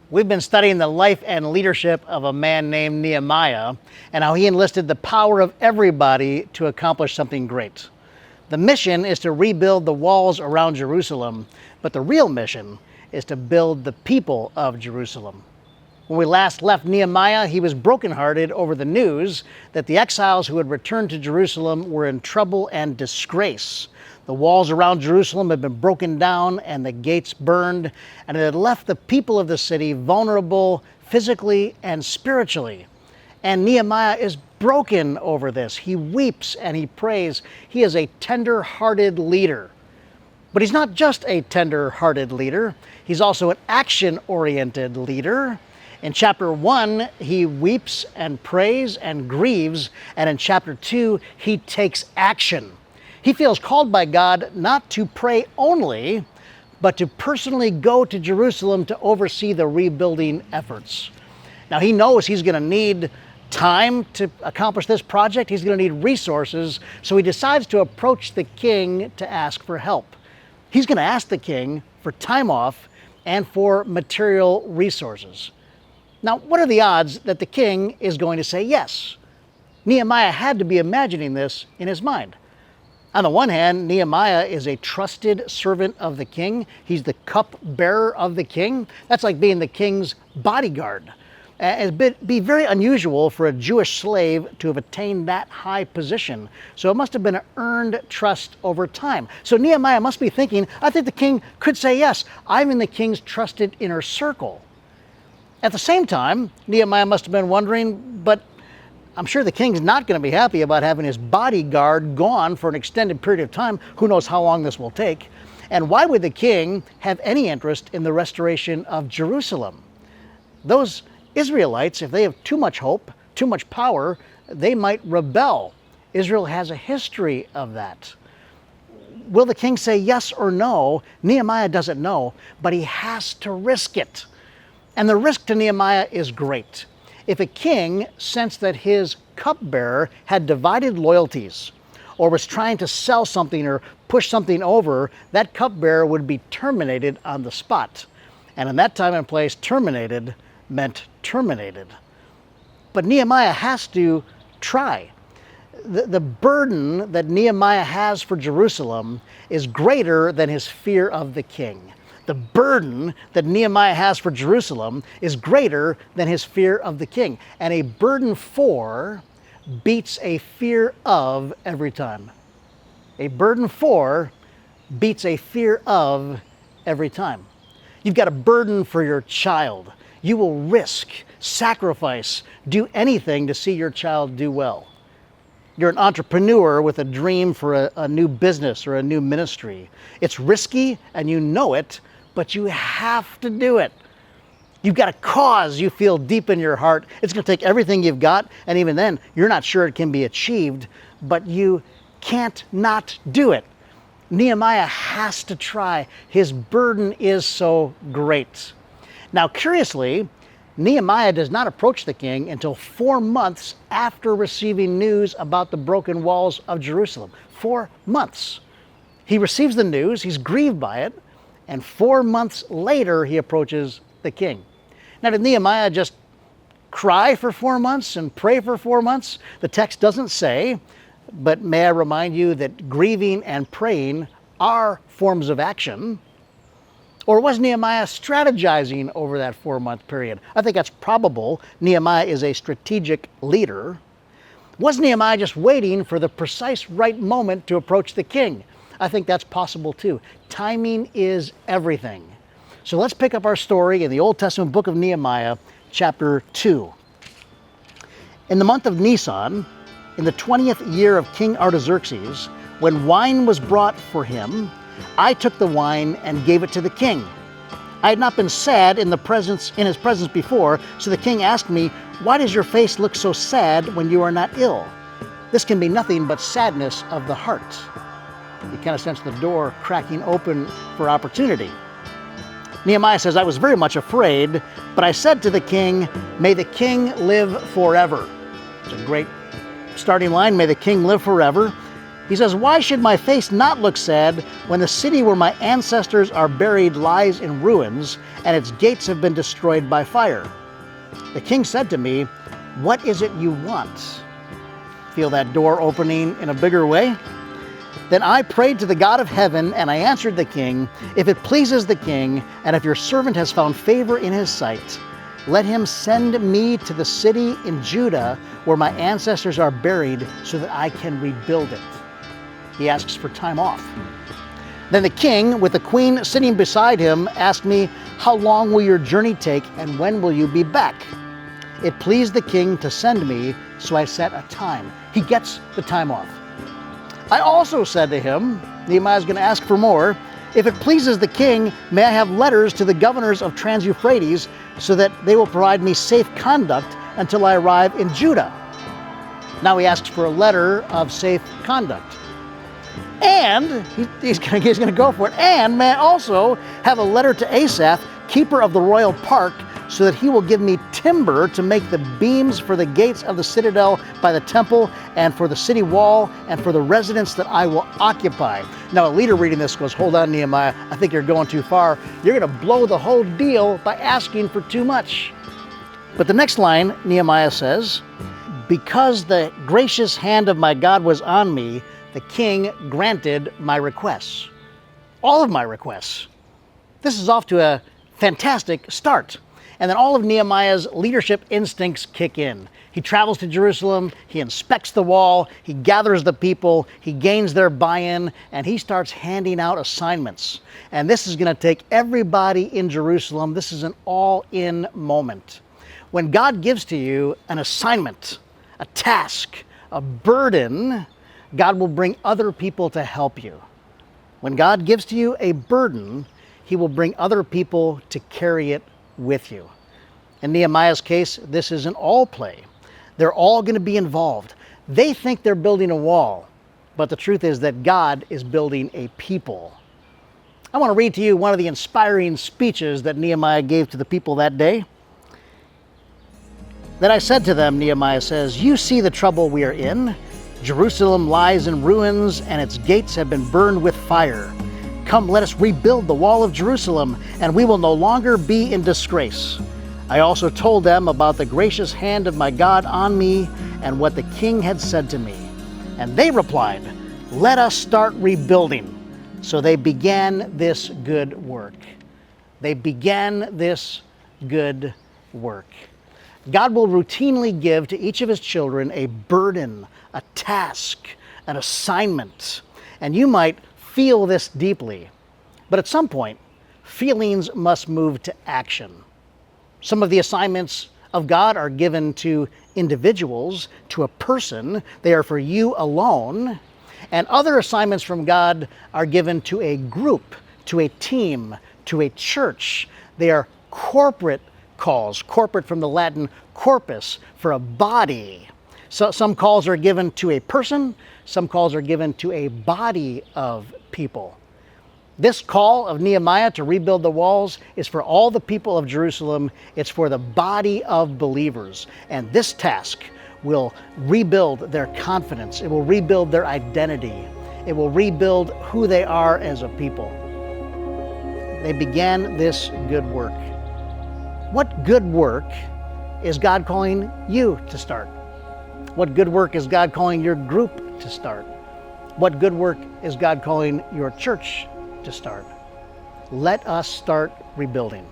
We've been studying the life and leadership of a man named Nehemiah and how he enlisted the power of everybody to accomplish something great. The mission is to rebuild the walls around Jerusalem, but the real mission is to build the people of Jerusalem. When we last left Nehemiah, he was brokenhearted over the news that the exiles who had returned to Jerusalem were in trouble and disgrace. The walls around Jerusalem had been broken down and the gates burned, and it had left the people of the city vulnerable physically and spiritually. And Nehemiah is broken over this. He weeps and he prays. He is a tender-hearted leader. But he's not just a tender-hearted leader. He's also an action-oriented leader. In chapter 1, he weeps and prays and grieves. And in chapter 2, he takes action. He feels called by God not to pray only, but to personally go to Jerusalem to oversee the rebuilding efforts. Now, he knows he's going to need time to accomplish this project. He's going to need resources, so he decides to approach the king to ask for help. He's going to ask the king for time off and for material resources. Now, what are the odds that the king is going to say yes? Nehemiah had to be imagining this in his mind. On the one hand, Nehemiah is a trusted servant of the king. He's the cupbearer of the king. That's like being the king's bodyguard. It'd be very unusual for a Jewish slave to have attained that high position. So it must have been an earned trust over time. So Nehemiah must be thinking, I think the king could say yes. I'm in the king's trusted inner circle. At the same time, Nehemiah must have been wondering, but I'm sure the king's not going to be happy about having his bodyguard gone for an extended period of time. Who knows how long this will take? And why would the king have any interest in the restoration of Jerusalem? Those Israelites, if they have too much hope, too much power, they might rebel. Israel has a history of that. Will the king say yes or no? Nehemiah doesn't know, but he has to risk it. And the risk to Nehemiah is great. If a king sensed that his cupbearer had divided loyalties or was trying to sell something or push something over, that cupbearer would be terminated on the spot. And in that time and place, terminated meant terminated. But Nehemiah has to try. The burden that Nehemiah has for Jerusalem is greater than his fear of the king. The burden that Nehemiah has for Jerusalem is greater than his fear of the king. And a burden for beats a fear of every time. A burden for beats a fear of every time. You've got a burden for your child. You will risk, sacrifice, do anything to see your child do well. You're an entrepreneur with a dream for a new business or a new ministry. It's risky and you know it, but you have to do it. You've got a cause you feel deep in your heart. It's going to take everything you've got, and even then, you're not sure it can be achieved, but you can't not do it. Nehemiah has to try. His burden is so great. Now, curiously, Nehemiah does not approach the king until 4 months after receiving news about the broken walls of Jerusalem. 4 months. He receives the news, he's grieved by it, and 4 months later, he approaches the king. Now, did Nehemiah just cry for 4 months and pray for 4 months? The text doesn't say, but may I remind you that grieving and praying are forms of action. Or was Nehemiah strategizing over that 4-month period? I think that's probable. Nehemiah is a strategic leader. Was Nehemiah just waiting for the precise right moment to approach the king? I think that's possible too. Timing is everything. So let's pick up our story in the Old Testament book of Nehemiah, chapter 2. In the month of Nisan, in the 20th year of King Artaxerxes, when wine was brought for him, I took the wine and gave it to the king. I had not been sad in his presence before, so the king asked me, "Why does your face look so sad when you are not ill? This can be nothing but sadness of the heart." You kind of sense the door cracking open for opportunity. Nehemiah says, "I was very much afraid, but I said to the king, 'May the king live forever.'" It's a great starting line, "May the king live forever." He says, "Why should my face not look sad when the city where my ancestors are buried lies in ruins and its gates have been destroyed by fire?" The king said to me, "What is it you want?" Feel that door opening in a bigger way? Then I prayed to the God of heaven, and I answered the king, "If it pleases the king, and if your servant has found favor in his sight, let him send me to the city in Judah where my ancestors are buried so that I can rebuild it." He asks for time off. Then the king, with the queen sitting beside him, asked me, "How long will your journey take, and when will you be back?" It pleased the king to send me, so I set a time. He gets the time off. I also said to him, Nehemiah's going to ask for more, "If it pleases the king, may I have letters to the governors of Trans-Euphrates so that they will provide me safe conduct until I arrive in Judah?" Now he asks for a letter of safe conduct. And he's going to go for it. "And may I also have a letter to Asaph, keeper of the royal park, so that he will give me timber to make the beams for the gates of the citadel by the temple and for the city wall and for the residence that I will occupy." Now, a leader reading this goes, "Hold on, Nehemiah, I think you're going too far. You're going to blow the whole deal by asking for too much." But the next line, Nehemiah says, "Because the gracious hand of my God was on me, the king granted my requests." All of my requests. This is off to a fantastic start. And then all of Nehemiah's leadership instincts kick in. He travels to Jerusalem, he inspects the wall, he gathers the people, he gains their buy-in, and he starts handing out assignments. And this is going to take everybody in Jerusalem. This is an all-in moment. When God gives to you an assignment, a task, a burden, God will bring other people to help you. When God gives to you a burden, he will bring other people to carry it with you. In Nehemiah's case, this is an all play. They're all going to be involved. They think they're building a wall, but the truth is that God is building a people. I want to read to you one of the inspiring speeches that Nehemiah gave to the people that day. "Then I said to them," Nehemiah says, "You see the trouble we are in. Jerusalem lies in ruins, and its gates have been burned with fire. Come, let us rebuild the wall of Jerusalem, and we will no longer be in disgrace." I also told them about the gracious hand of my God on me and what the king had said to me. And they replied, "Let us start rebuilding." So they began this good work. They began this good work. God will routinely give to each of his children a burden, a task, an assignment. And you might feel this deeply. But at some point, feelings must move to action. Some of the assignments of God are given to individuals, to a person. They are for you alone. And other assignments from God are given to a group, to a team, to a church. They are corporate calls, corporate from the Latin corpus, for a body. So some calls are given to a person, some calls are given to a body of people. This call of Nehemiah to rebuild the walls is for all the people of Jerusalem. It's for the body of believers. And this task will rebuild their confidence. It will rebuild their identity. It will rebuild who they are as a people. They began this good work. What good work is God calling you to start? What good work is God calling your group to start? What good work is God calling your church to start? Let us start rebuilding.